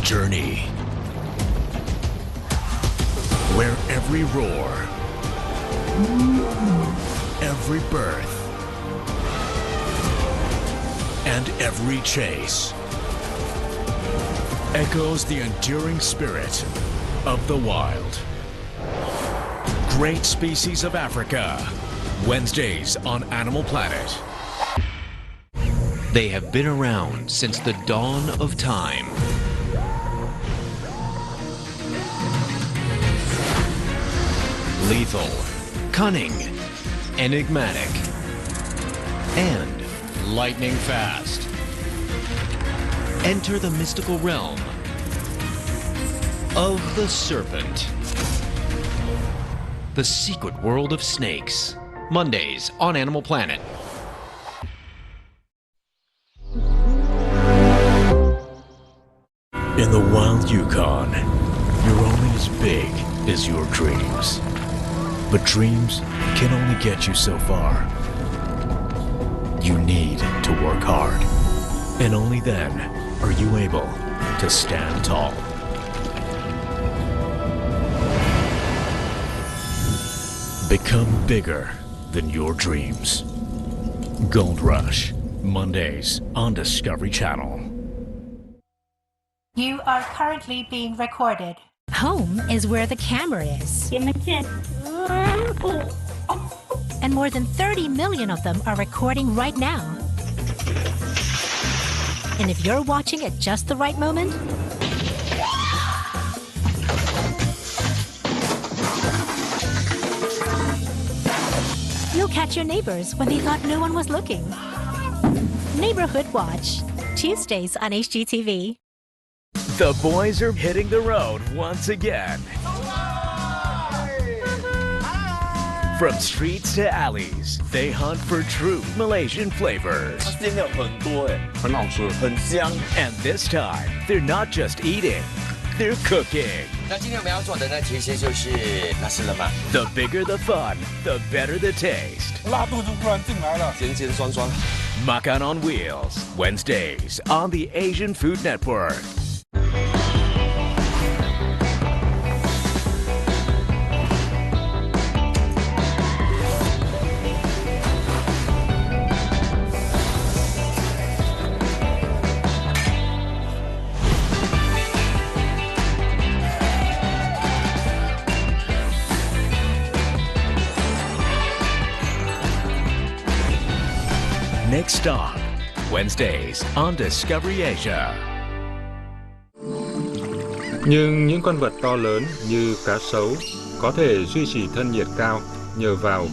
journey where every roar, every birth, and every chase echoes the enduring spirit of the wild. Great Species of Africa, Wednesdays on Animal Planet. They have been around since the dawn of time. Lethal, cunning, enigmatic, and lightning fast. Enter the mystical realm of the serpent. The secret world of snakes. Mondays on Animal Planet. In the wild Yukon, you're only as big as your dreams. But dreams can only get you so far. You need to work hard. And only then are you able to stand tall. Become bigger than your dreams. Gold Rush, Mondays on Discovery Channel. You are currently being recorded. Home is where the camera is. And more than 30 million of them are recording right now. And if you're watching at just the right moment, you'll catch your neighbors when they thought no one was looking. Neighborhood Watch, Tuesdays on HGTV. The boys are hitting the road once again. From streets to alleys, they hunt for true Malaysian flavors. 馅料很多哎，很好吃，很香。And this time, they're not just eating, they're cooking. 那今天我们要做的呢，其实就是那是了吗？ The bigger the fun, the better the taste. 辣度就突然进来了，咸咸酸酸。 Makan on Wheels, Wednesdays on the Asian Food Network. Next stop, Wednesdays on Discovery Asia. Nhưng những con vật to lớn như cá sấu có thể duy trì thân nhiệt cao nhờ vào